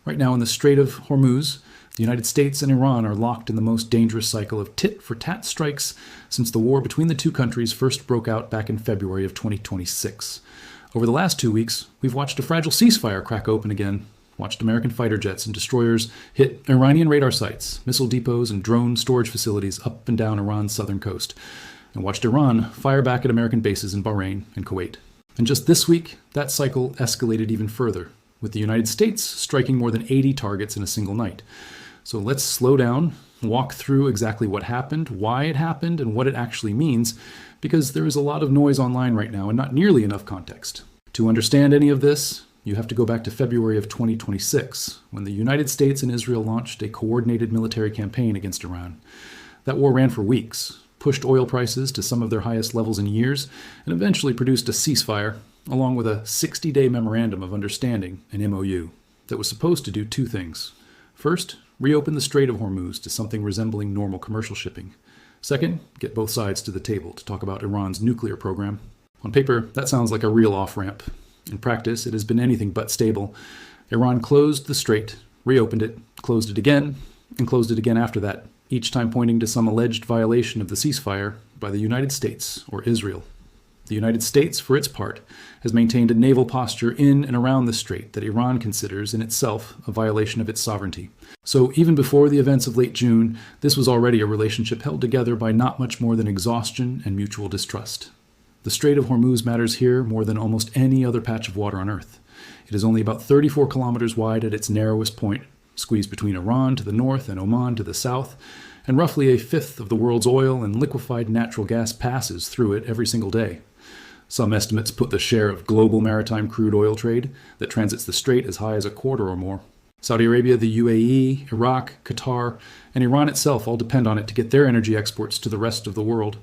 Right now in the Strait of Hormuz, the United States and Iran are locked in the most dangerous cycle of tit-for-tat strikes since the war between the two countries first broke out back in February of 2026. Over the last 2 weeks, we've watched a fragile ceasefire crack open again, watched American fighter jets and destroyers hit Iranian radar sites, missile depots, and drone storage facilities up and down Iran's southern coast, and watched Iran fire back at American bases in Bahrain and Kuwait. And just this week, that cycle escalated even further, with the United States striking more than 80 targets in a single night. So let's slow down, walk through exactly what happened, why it happened, and what it actually means, because there is a lot of noise online right now and not nearly enough context. To understand any of this, you have to go back to February of 2026, when the United States and Israel launched a coordinated military campaign against Iran. That war ran for weeks, pushed oil prices to some of their highest levels in years, and eventually produced a ceasefire, along with a 60-day memorandum of understanding, an MOU, that was supposed to do two things. First, reopen the Strait of Hormuz to something resembling normal commercial shipping. Second, get both sides to the table to talk about Iran's nuclear program. On paper, that sounds like a real off-ramp. In practice, it has been anything but stable. Iran closed the strait, reopened it, closed it again, and closed it again after that, each time pointing to some alleged violation of the ceasefire by the United States or Israel. The United States, for its part, has maintained a naval posture in and around the strait that Iran considers in itself a violation of its sovereignty. So even before the events of late June, this was already a relationship held together by not much more than exhaustion and mutual distrust. The Strait of Hormuz matters here more than almost any other patch of water on Earth. It is only about 34 kilometers wide at its narrowest point, squeezed between Iran to the north and Oman to the south, and roughly a fifth of the world's oil and liquefied natural gas passes through it every single day. Some estimates put the share of global maritime crude oil trade that transits the strait as high as a quarter or more. Saudi Arabia, the UAE, Iraq, Qatar, and Iran itself all depend on it to get their energy exports to the rest of the world.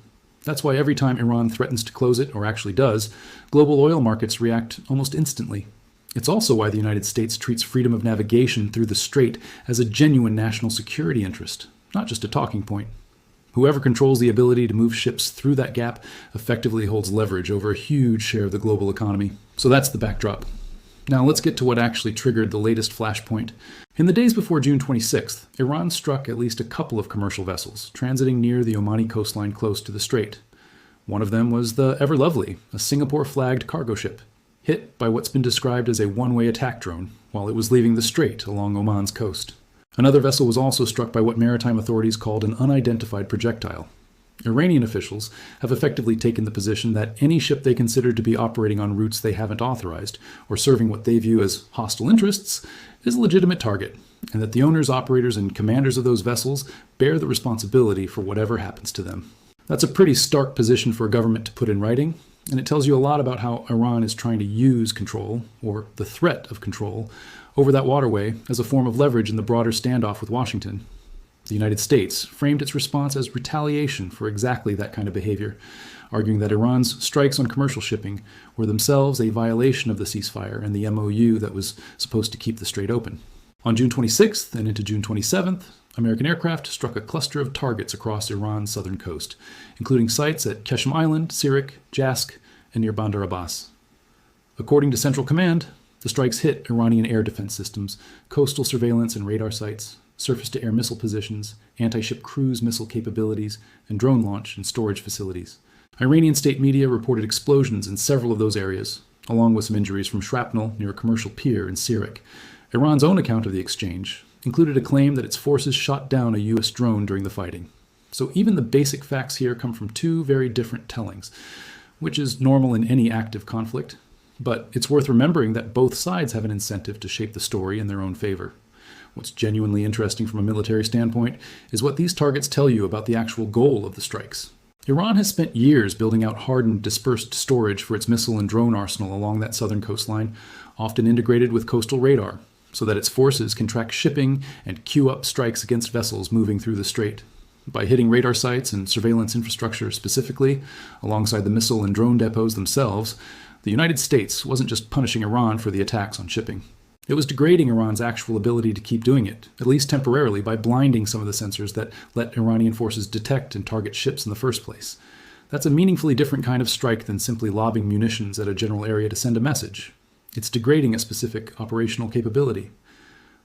That's why every time Iran threatens to close it, or actually does, global oil markets react almost instantly. It's also why the United States treats freedom of navigation through the strait as a genuine national security interest, not just a talking point. Whoever controls the ability to move ships through that gap effectively holds leverage over a huge share of the global economy. So that's the backdrop. Now let's get to what actually triggered the latest flashpoint. In the days before June 26th, Iran struck at least a couple of commercial vessels transiting near the Omani coastline close to the strait. One of them was the Ever Lovely, a Singapore-flagged cargo ship, hit by what's been described as a one-way attack drone while it was leaving the strait along Oman's coast. Another vessel was also struck by what maritime authorities called an unidentified projectile. Iranian officials have effectively taken the position that any ship they consider to be operating on routes they haven't authorized, or serving what they view as hostile interests, is a legitimate target, and that the owners, operators, and commanders of those vessels bear the responsibility for whatever happens to them. That's a pretty stark position for a government to put in writing, and it tells you a lot about how Iran is trying to use control, or the threat of control, over that waterway as a form of leverage in the broader standoff with Washington. The United States framed its response as retaliation for exactly that kind of behavior, arguing that Iran's strikes on commercial shipping were themselves a violation of the ceasefire and the MOU that was supposed to keep the strait open. On June 26th and into June 27th, American aircraft struck a cluster of targets across Iran's southern coast, including sites at Qeshm Island, Sirik, Jask, and near Bandar Abbas. According to Central Command, the strikes hit Iranian air defense systems, coastal surveillance and radar sites, surface-to-air missile positions, anti-ship cruise missile capabilities, and drone launch and storage facilities. Iranian state media reported explosions in several of those areas, along with some injuries from shrapnel near a commercial pier in Sirik. Iran's own account of the exchange included a claim that its forces shot down a U.S. drone during the fighting. So even the basic facts here come from two very different tellings, which is normal in any active conflict. But it's worth remembering that both sides have an incentive to shape the story in their own favor. What's genuinely interesting from a military standpoint is what these targets tell you about the actual goal of the strikes. Iran has spent years building out hardened, dispersed storage for its missile and drone arsenal along that southern coastline, often integrated with coastal radar, so that its forces can track shipping and queue up strikes against vessels moving through the strait. By hitting radar sites and surveillance infrastructure specifically, alongside the missile and drone depots themselves, the United States wasn't just punishing Iran for the attacks on shipping. It was degrading Iran's actual ability to keep doing it, at least temporarily, by blinding some of the sensors that let Iranian forces detect and target ships in the first place. That's a meaningfully different kind of strike than simply lobbing munitions at a general area to send a message. It's degrading a specific operational capability.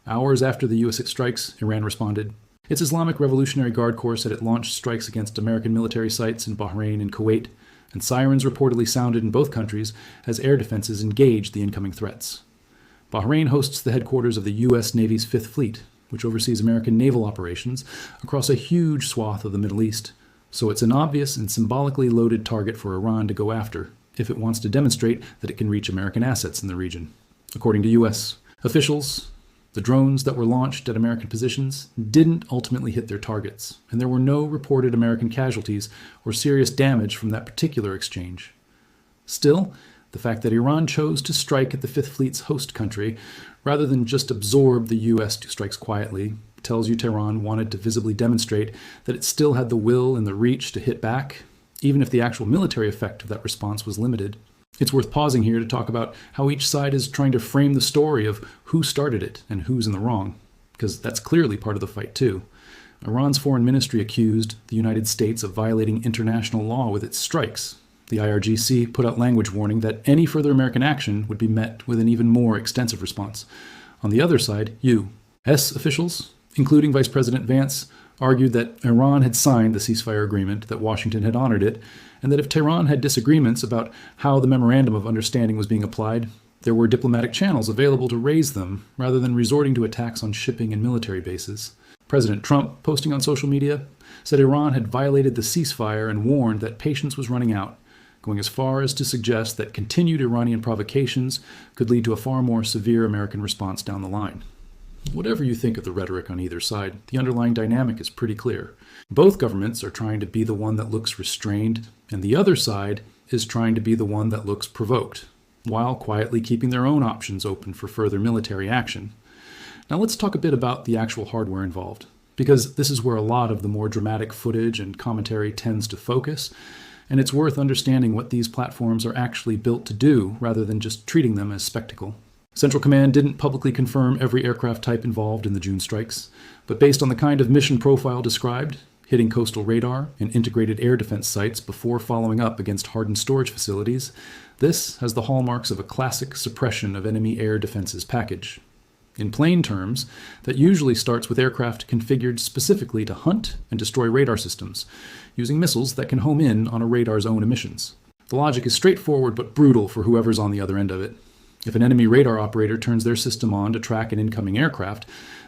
Hours after the U.S. strikes, Iran responded. Its Islamic Revolutionary Guard Corps said it launched strikes against American military sites in Bahrain and Kuwait, and sirens reportedly sounded in both countries as air defenses engaged the incoming threats. Bahrain hosts the headquarters of the U.S. Navy's Fifth Fleet, which oversees American naval operations across a huge swath of the Middle East, so it's an obvious and symbolically loaded target for Iran to go after if it wants to demonstrate that it can reach American assets in the region. According to U.S. officials, the drones that were launched at American positions didn't ultimately hit their targets, and there were no reported American casualties or serious damage from that particular exchange. Still, the fact that Iran chose to strike at the Fifth Fleet's host country, rather than just absorb the U.S. strikes quietly, tells you Tehran wanted to visibly demonstrate that it still had the will and the reach to hit back, even if the actual military effect of that response was limited. It's worth pausing here to talk about how each side is trying to frame the story of who started it and who's in the wrong, because that's clearly part of the fight too. Iran's foreign ministry accused the United States of violating international law with its strikes. The IRGC put out language warning that any further American action would be met with an even more extensive response. On the other side, U.S. officials, including Vice President Vance, argued that Iran had signed the ceasefire agreement, that Washington had honored it, and that if Tehran had disagreements about how the Memorandum of Understanding was being applied, there were diplomatic channels available to raise them rather than resorting to attacks on shipping and military bases. President Trump, posting on social media, said Iran had violated the ceasefire and warned that patience was running out, going as far as to suggest that continued Iranian provocations could lead to a far more severe American response down the line. Whatever you think of the rhetoric on either side, the underlying dynamic is pretty clear. Both governments are trying to be the one that looks restrained, and the other side is trying to be the one that looks provoked, while quietly keeping their own options open for further military action. Now let's talk a bit about the actual hardware involved, because this is where a lot of the more dramatic footage and commentary tends to focus, and it's worth understanding what these platforms are actually built to do rather than just treating them as spectacle. Central Command didn't publicly confirm every aircraft type involved in the June strikes, but based on the kind of mission profile described, hitting coastal radar and integrated air defense sites before following up against hardened storage facilities, this has the hallmarks of a classic suppression of enemy air defenses package. In plain terms, that usually starts with aircraft configured specifically to hunt and destroy radar systems, using missiles that can home in on a radar's own emissions. The logic is straightforward but brutal for whoever's on the other end of it. If an enemy radar operator turns their system on to track an incoming aircraft,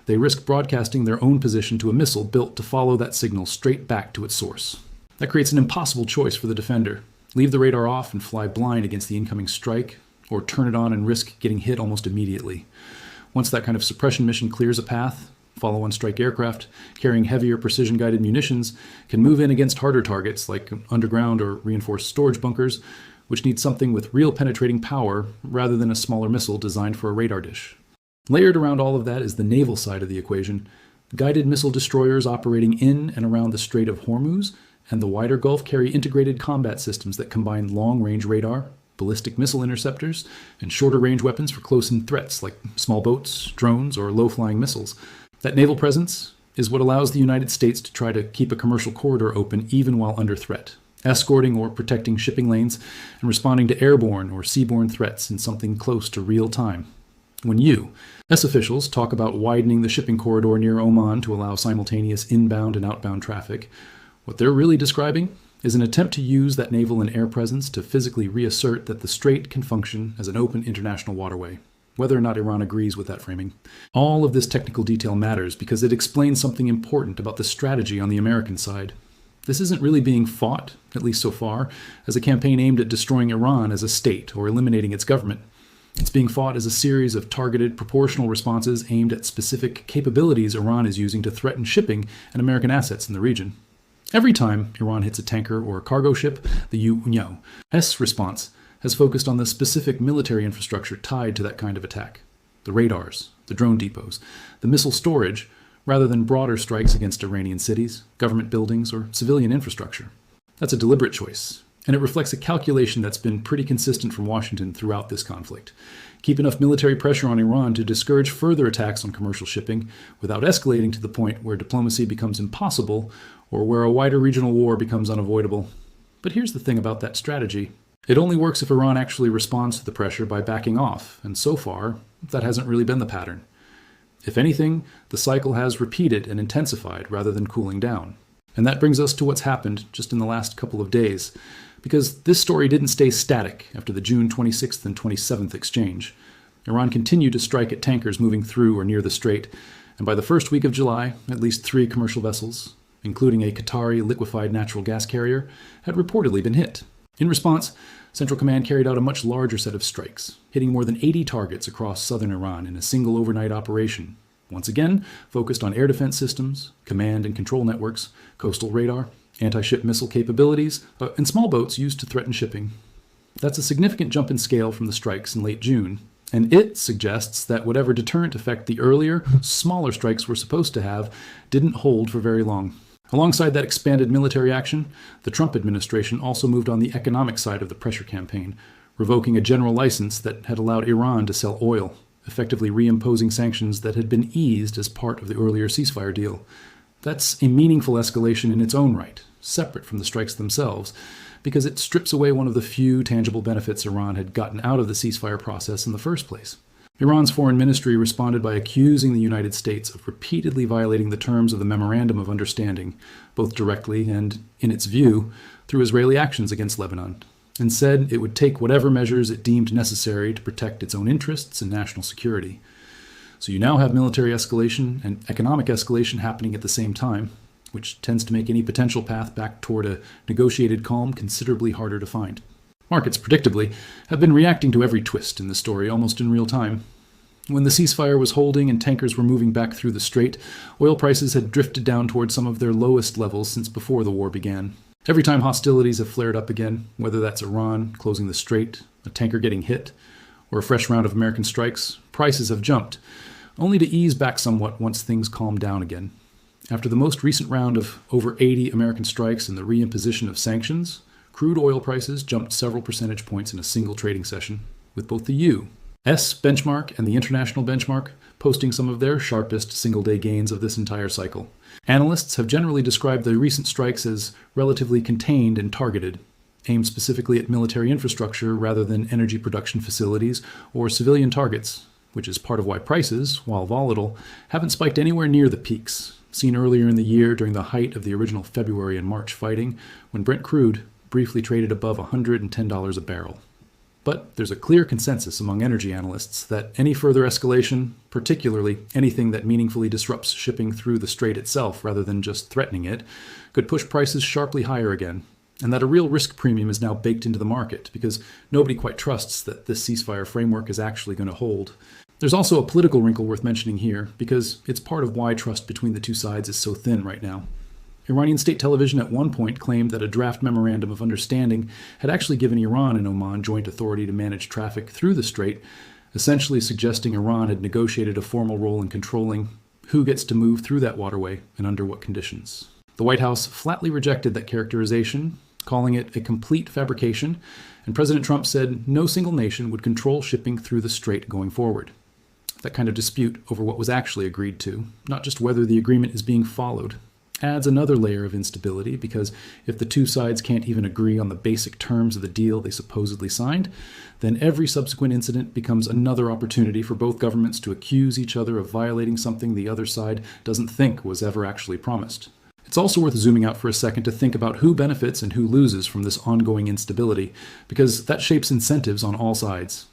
they risk broadcasting their own position to a missile built to follow that signal straight back to its source. That creates an impossible choice for the defender. Leave the radar off and fly blind against the incoming strike, or turn it on and risk getting hit almost immediately. Once that kind of suppression mission clears a path, follow-on strike aircraft carrying heavier precision-guided munitions can move in against harder targets like underground or reinforced storage bunkers, which need something with real penetrating power rather than a smaller missile designed for a radar dish. Layered around all of that is the naval side of the equation. Guided missile destroyers operating in and around the Strait of Hormuz and the wider Gulf carry integrated combat systems that combine long-range radar, ballistic missile interceptors, and shorter-range weapons for close-in threats like small boats, drones, or low-flying missiles. That naval presence is what allows the United States to try to keep a commercial corridor open even while under threat, escorting or protecting shipping lanes and responding to airborne or seaborne threats in something close to real time. When U.S. officials talk about widening the shipping corridor near Oman to allow simultaneous inbound and outbound traffic, what they're really describing is an attempt to use that naval and air presence to physically reassert that the strait can function as an open international waterway, whether or not Iran agrees with that framing. All of this technical detail matters because it explains something important about the strategy on the American side. This isn't really being fought, at least so far, as a campaign aimed at destroying Iran as a state or eliminating its government. It's being fought as a series of targeted, proportional responses aimed at specific capabilities Iran is using to threaten shipping and American assets in the region. Every time Iran hits a tanker or a cargo ship, the U.S. response has focused on the specific military infrastructure tied to that kind of attack. The radars, the drone depots, the missile storage, rather than broader strikes against Iranian cities, government buildings, or civilian infrastructure. That's a deliberate choice, and it reflects a calculation that's been pretty consistent from Washington throughout this conflict. Keep enough military pressure on Iran to discourage further attacks on commercial shipping without escalating to the point where diplomacy becomes impossible or where a wider regional war becomes unavoidable. But here's the thing about that strategy. It only works if Iran actually responds to the pressure by backing off, and so far, that hasn't really been the pattern. If anything, the cycle has repeated and intensified rather than cooling down. And that brings us to what's happened just in the last couple of days, because this story didn't stay static after the June 26th and 27th exchange. Iran continued to strike at tankers moving through or near the strait, and by the first week of July, at least 3 commercial vessels, including a Qatari liquefied natural gas carrier, had reportedly been hit. In response, Central Command carried out a much larger set of strikes, hitting more than 80 targets across southern Iran in a single overnight operation, once again focused on air defense systems, command and control networks, coastal radar, anti-ship missile capabilities, and small boats used to threaten shipping. That's a significant jump in scale from the strikes in late June, and it suggests that whatever deterrent effect the earlier, smaller strikes were supposed to have didn't hold for very long. Alongside that expanded military action, the Trump administration also moved on the economic side of the pressure campaign, revoking a general license that had allowed Iran to sell oil, effectively reimposing sanctions that had been eased as part of the earlier ceasefire deal. That's a meaningful escalation in its own right, separate from the strikes themselves, because it strips away one of the few tangible benefits Iran had gotten out of the ceasefire process in the first place. Iran's foreign ministry responded by accusing the United States of repeatedly violating the terms of the Memorandum of Understanding, both directly and, in its view, through Israeli actions against Lebanon, and said it would take whatever measures it deemed necessary to protect its own interests and national security. So you now have military escalation and economic escalation happening at the same time, which tends to make any potential path back toward a negotiated calm considerably harder to find. Markets, predictably, have been reacting to every twist in the story almost in real time. When the ceasefire was holding and tankers were moving back through the strait, oil prices had drifted down toward some of their lowest levels since before the war began. Every time hostilities have flared up again, whether that's Iran closing the strait, a tanker getting hit, or a fresh round of American strikes, prices have jumped, only to ease back somewhat once things calm down again. After the most recent round of over 80 American strikes and the reimposition of sanctions, crude oil prices jumped several percentage points in a single trading session, with both the U.S. benchmark and the international benchmark posting some of their sharpest single-day gains of this entire cycle. Analysts have generally described the recent strikes as relatively contained and targeted, aimed specifically at military infrastructure rather than energy production facilities or civilian targets, which is part of why prices, while volatile, haven't spiked anywhere near the peaks seen earlier in the year during the height of the original February and March fighting, when Brent crude briefly traded above $110 a barrel. But there's a clear consensus among energy analysts that any further escalation, particularly anything that meaningfully disrupts shipping through the strait itself rather than just threatening it, could push prices sharply higher again, and that a real risk premium is now baked into the market because nobody quite trusts that this ceasefire framework is actually going to hold. There's also a political wrinkle worth mentioning here because it's part of why trust between the two sides is so thin right now. Iranian state television at one point claimed that a draft memorandum of understanding had actually given Iran and Oman joint authority to manage traffic through the strait, essentially suggesting Iran had negotiated a formal role in controlling who gets to move through that waterway and under what conditions. The White House flatly rejected that characterization, calling it a complete fabrication, and President Trump said no single nation would control shipping through the strait going forward. That kind of dispute over what was actually agreed to, not just whether the agreement is being followed, adds another layer of instability because if the two sides can't even agree on the basic terms of the deal they supposedly signed, then every subsequent incident becomes another opportunity for both governments to accuse each other of violating something the other side doesn't think was ever actually promised. It's also worth zooming out for a second to think about who benefits and who loses from this ongoing instability, because that shapes incentives on all sides.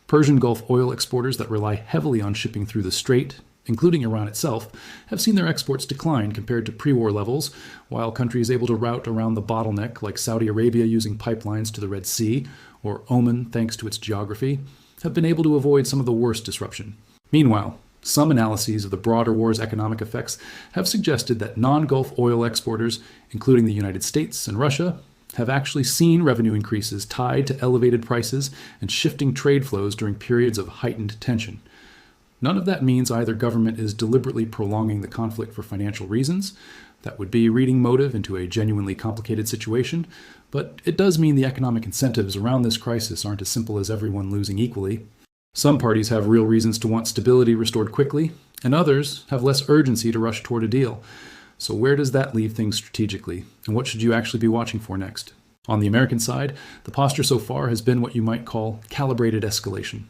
Persian Gulf oil exporters that rely heavily on shipping through the strait, including Iran itself, have seen their exports decline compared to pre-war levels, while countries able to route around the bottleneck, like Saudi Arabia using pipelines to the Red Sea, or Oman thanks to its geography, have been able to avoid some of the worst disruption. Meanwhile, some analyses of the broader war's economic effects have suggested that non-Gulf oil exporters, including the United States and Russia, have actually seen revenue increases tied to elevated prices and shifting trade flows during periods of heightened tension. None of that means either government is deliberately prolonging the conflict for financial reasons. That would be reading motive into a genuinely complicated situation, but it does mean the economic incentives around this crisis aren't as simple as everyone losing equally. Some parties have real reasons to want stability restored quickly, and others have less urgency to rush toward a deal. So where does that leave things strategically, and what should you actually be watching for next? On the American side, the posture so far has been what you might call calibrated escalation.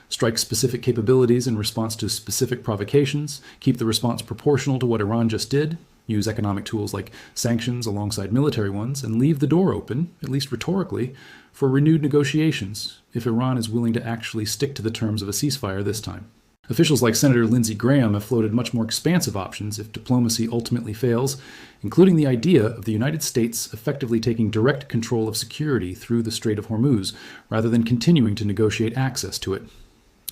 strike specific capabilities in response to specific provocations, keep the response proportional to what Iran just did, use economic tools like sanctions alongside military ones, and leave the door open, at least rhetorically, for renewed negotiations if Iran is willing to actually stick to the terms of a ceasefire this time. Officials like Senator Lindsey Graham have floated much more expansive options if diplomacy ultimately fails, including the idea of the United States effectively taking direct control of security through the Strait of Hormuz, rather than continuing to negotiate access to it.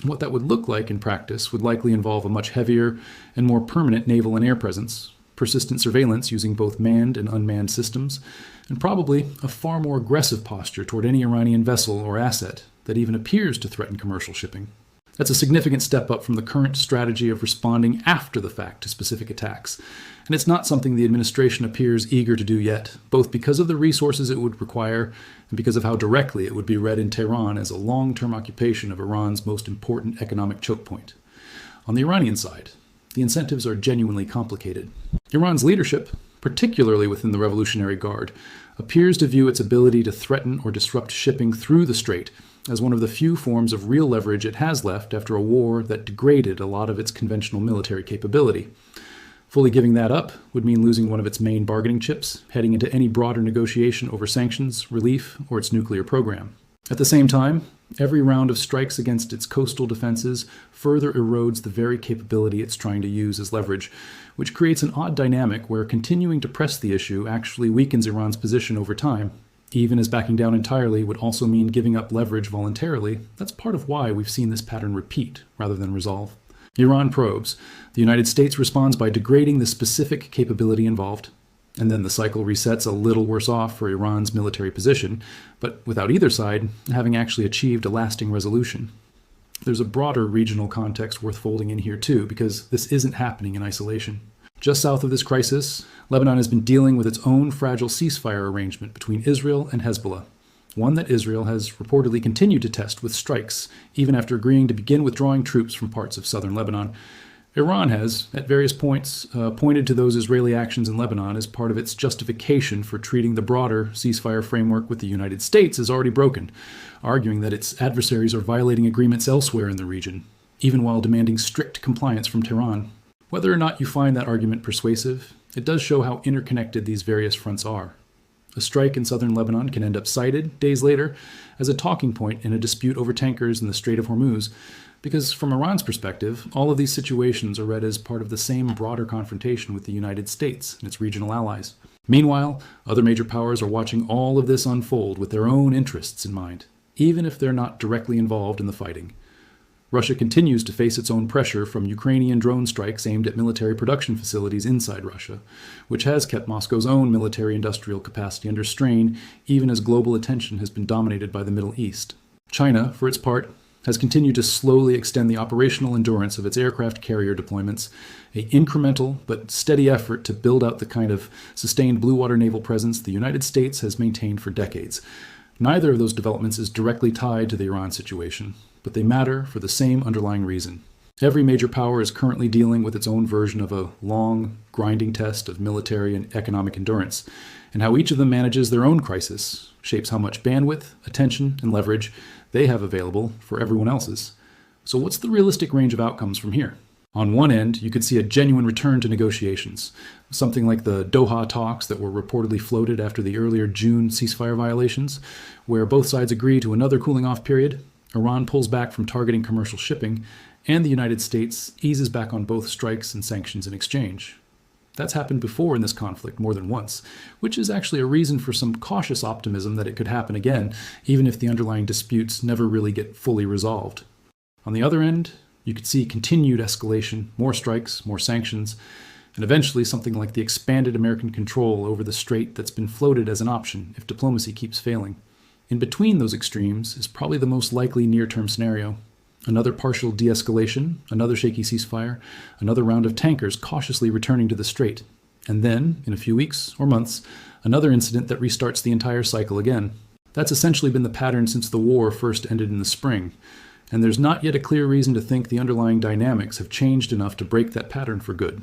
What that would look like in practice would likely involve a much heavier and more permanent naval and air presence, persistent surveillance using both manned and unmanned systems, and probably a far more aggressive posture toward any Iranian vessel or asset that even appears to threaten commercial shipping. That's a significant step up from the current strategy of responding after the fact to specific attacks. And it's not something the administration appears eager to do yet, both because of the resources it would require and because of how directly it would be read in Tehran as a long-term occupation of Iran's most important economic choke point. On the Iranian side, the incentives are genuinely complicated. Iran's leadership, particularly within the Revolutionary Guard, appears to view its ability to threaten or disrupt shipping through the strait as one of the few forms of real leverage it has left after a war that degraded a lot of its conventional military capability. Fully giving that up would mean losing one of its main bargaining chips, heading into any broader negotiation over sanctions, relief, or its nuclear program. At the same time, every round of strikes against its coastal defenses further erodes the very capability it's trying to use as leverage, which creates an odd dynamic where continuing to press the issue actually weakens Iran's position over time. Even as backing down entirely would also mean giving up leverage voluntarily, that's part of why we've seen this pattern repeat rather than resolve. Iran probes. The United States responds by degrading the specific capability involved. And then the cycle resets a little worse off for Iran's military position, but without either side having actually achieved a lasting resolution. There's a broader regional context worth folding in here too, because this isn't happening in isolation. Just south of this crisis, Lebanon has been dealing with its own fragile ceasefire arrangement between Israel and Hezbollah, one that Israel has reportedly continued to test with strikes, even after agreeing to begin withdrawing troops from parts of southern Lebanon. Iran has, at various points, pointed to those Israeli actions in Lebanon as part of its justification for treating the broader ceasefire framework with the United States as already broken, arguing that its adversaries are violating agreements elsewhere in the region, even while demanding strict compliance from Tehran. Whether or not you find that argument persuasive, it does show how interconnected these various fronts are. A strike in southern Lebanon can end up cited, days later, as a talking point in a dispute over tankers in the Strait of Hormuz, because from Iran's perspective, all of these situations are read as part of the same broader confrontation with the United States and its regional allies. Meanwhile, other major powers are watching all of this unfold with their own interests in mind, even if they're not directly involved in the fighting. Russia continues to face its own pressure from Ukrainian drone strikes aimed at military production facilities inside Russia, which has kept Moscow's own military-industrial capacity under strain even as global attention has been dominated by the Middle East. China, for its part, has continued to slowly extend the operational endurance of its aircraft carrier deployments, an incremental but steady effort to build out the kind of sustained blue water naval presence the United States has maintained for decades. Neither of those developments is directly tied to the Iran situation, but they matter for the same underlying reason. Every major power is currently dealing with its own version of a long, grinding test of military and economic endurance, and how each of them manages their own crisis shapes how much bandwidth, attention, and leverage they have available for everyone else's. So what's the realistic range of outcomes from here? On one end, you could see a genuine return to negotiations, something like the Doha talks that were reportedly floated after the earlier June ceasefire violations, where both sides agree to another cooling-off period, Iran pulls back from targeting commercial shipping, and the United States eases back on both strikes and sanctions in exchange. That's happened before in this conflict more than once, which is actually a reason for some cautious optimism that it could happen again, even if the underlying disputes never really get fully resolved. On the other end, you could see continued escalation, more strikes, more sanctions, and eventually something like the expanded American control over the strait that's been floated as an option if diplomacy keeps failing. In between those extremes is probably the most likely near-term scenario. Another partial de-escalation, another shaky ceasefire, another round of tankers cautiously returning to the strait, and then, in a few weeks or months, another incident that restarts the entire cycle again. That's essentially been the pattern since the war first ended in the spring, and there's not yet a clear reason to think the underlying dynamics have changed enough to break that pattern for good.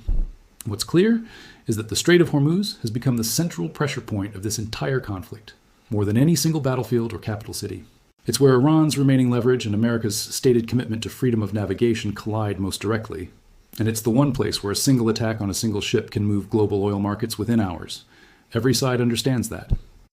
What's clear is that the Strait of Hormuz has become the central pressure point of this entire conflict, more than any single battlefield or capital city. It's where Iran's remaining leverage and America's stated commitment to freedom of navigation collide most directly. And it's the one place where a single attack on a single ship can move global oil markets within hours. Every side understands that.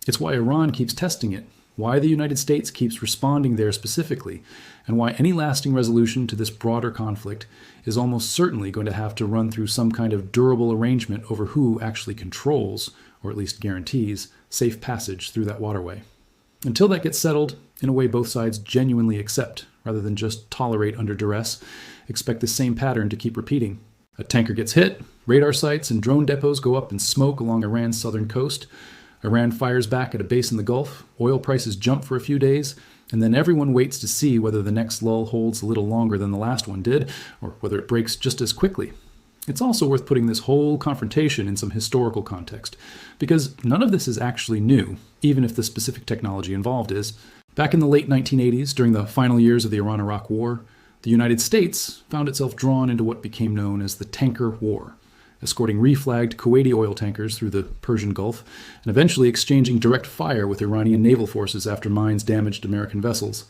It's why Iran keeps testing it, why the United States keeps responding there specifically, and why any lasting resolution to this broader conflict is almost certainly going to have to run through some kind of durable arrangement over who actually controls, or at least guarantees, safe passage through that waterway. Until that gets settled, in a way both sides genuinely accept, rather than just tolerate under duress, expect the same pattern to keep repeating. A tanker gets hit, radar sites and drone depots go up in smoke along Iran's southern coast, Iran fires back at a base in the Gulf, oil prices jump for a few days, and then everyone waits to see whether the next lull holds a little longer than the last one did, or whether it breaks just as quickly. It's also worth putting this whole confrontation in some historical context, because none of this is actually new, even if the specific technology involved is. Back in the late 1980s, during the final years of the Iran-Iraq War, the United States found itself drawn into what became known as the Tanker War, escorting reflagged Kuwaiti oil tankers through the Persian Gulf, and eventually exchanging direct fire with Iranian naval forces after mines damaged American vessels.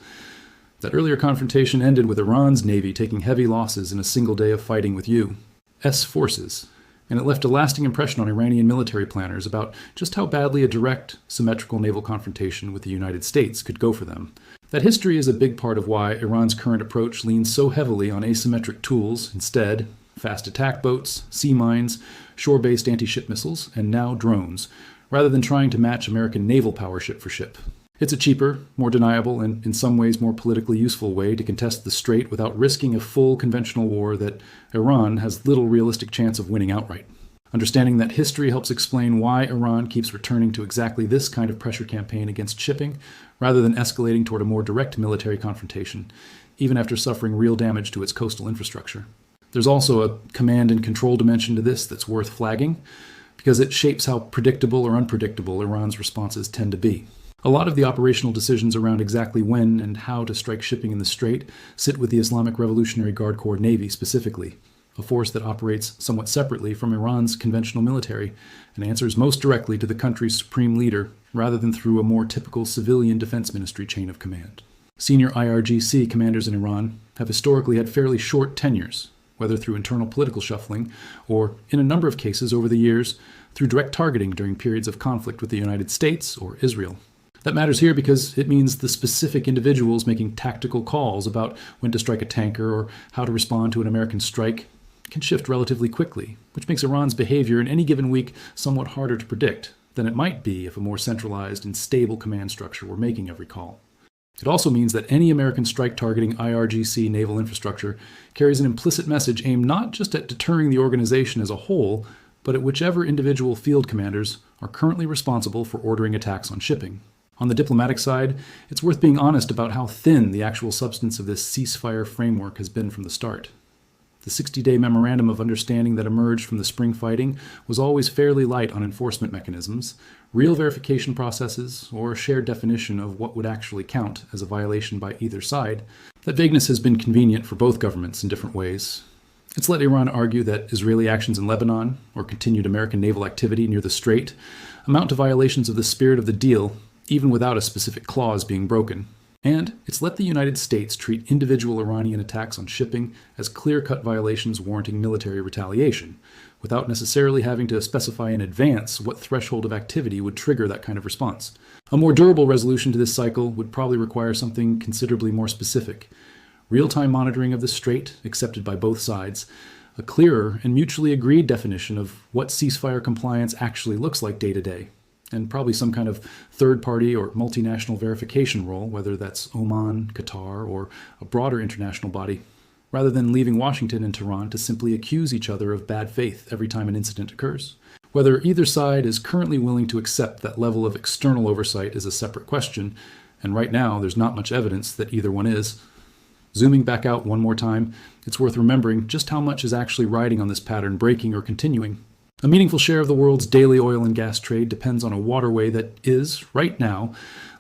That earlier confrontation ended with Iran's navy taking heavy losses in a single day of fighting with U.S. forces, and it left a lasting impression on Iranian military planners about just how badly a direct, symmetrical naval confrontation with the United States could go for them. That history is a big part of why Iran's current approach leans so heavily on asymmetric tools instead: fast attack boats, sea mines, shore-based anti-ship missiles, and now drones, rather than trying to match American naval power ship for ship. It's a cheaper, more deniable, and in some ways more politically useful way to contest the Strait without risking a full conventional war that Iran has little realistic chance of winning outright. Understanding that history helps explain why Iran keeps returning to exactly this kind of pressure campaign against shipping, rather than escalating toward a more direct military confrontation, even after suffering real damage to its coastal infrastructure. There's also a command and control dimension to this that's worth flagging, because it shapes how predictable or unpredictable Iran's responses tend to be. A lot of the operational decisions around exactly when and how to strike shipping in the Strait sit with the Islamic Revolutionary Guard Corps Navy specifically, a force that operates somewhat separately from Iran's conventional military and answers most directly to the country's supreme leader, rather than through a more typical civilian defense ministry chain of command. Senior IRGC commanders in Iran have historically had fairly short tenures, whether through internal political shuffling or, in a number of cases over the years, through direct targeting during periods of conflict with the United States or Israel. That matters here because it means the specific individuals making tactical calls about when to strike a tanker or how to respond to an American strike can shift relatively quickly, which makes Iran's behavior in any given week somewhat harder to predict than it might be if a more centralized and stable command structure were making every call. It also means that any American strike targeting IRGC naval infrastructure carries an implicit message aimed not just at deterring the organization as a whole, but at whichever individual field commanders are currently responsible for ordering attacks on shipping. On the diplomatic side, it's worth being honest about how thin the actual substance of this ceasefire framework has been from the start. The 60-day memorandum of understanding that emerged from the spring fighting was always fairly light on enforcement mechanisms, real verification processes, or a shared definition of what would actually count as a violation by either side. That vagueness has been convenient for both governments in different ways. It's let Iran argue that Israeli actions in Lebanon, or continued American naval activity near the Strait, amount to violations of the spirit of the deal, even without a specific clause being broken. And it's let the United States treat individual Iranian attacks on shipping as clear-cut violations warranting military retaliation, without necessarily having to specify in advance what threshold of activity would trigger that kind of response. A more durable resolution to this cycle would probably require something considerably more specific: real-time monitoring of the Strait, accepted by both sides, a clearer and mutually agreed definition of what ceasefire compliance actually looks like day to day, and probably some kind of third-party or multinational verification role, whether that's Oman, Qatar, or a broader international body, rather than leaving Washington and Tehran to simply accuse each other of bad faith every time an incident occurs. Whether either side is currently willing to accept that level of external oversight is a separate question, and right now there's not much evidence that either one is. Zooming back out one more time, it's worth remembering just how much is actually riding on this pattern breaking or continuing. A meaningful share of the world's daily oil and gas trade depends on a waterway that is, right now,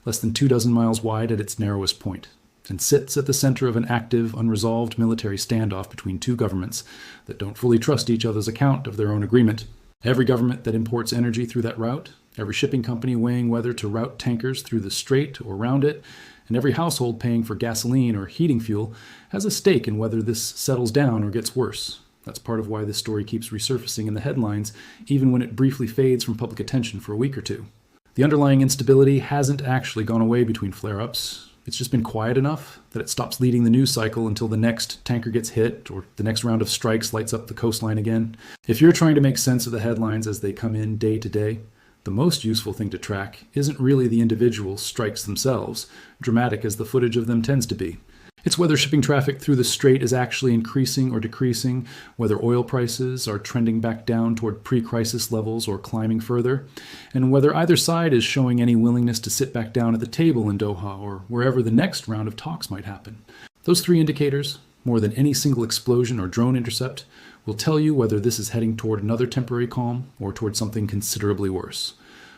less than 24 miles wide at its narrowest point, and sits at the center of an active, unresolved military standoff between two governments that don't fully trust each other's account of their own agreement. Every government that imports energy through that route, Every shipping company weighing whether to route tankers through the strait or round it, and every household paying for gasoline or heating fuel has a stake in whether this settles down or gets worse. That's part of why this story keeps resurfacing in the headlines, even when it briefly fades from public attention for a week or two. The underlying instability hasn't actually gone away between flare-ups. It's just been quiet enough that it stops leading the news cycle until the next tanker gets hit or the next round of strikes lights up the coastline again. If you're trying to make sense of the headlines as they come in day to day, the most useful thing to track isn't really the individual strikes themselves, dramatic as the footage of them tends to be. It's whether shipping traffic through the strait is actually increasing or decreasing, whether oil prices are trending back down toward pre-crisis levels or climbing further, and whether either side is showing any willingness to sit back down at the table in Doha or wherever the next round of talks might happen. Those three indicators, more than any single explosion or drone intercept, will tell you whether this is heading toward another temporary calm or toward something considerably worse.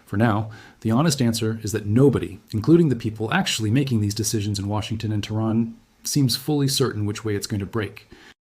For now, the honest answer is that nobody, including the people actually making these decisions in Washington and Tehran, seems fully certain which way it's going to break.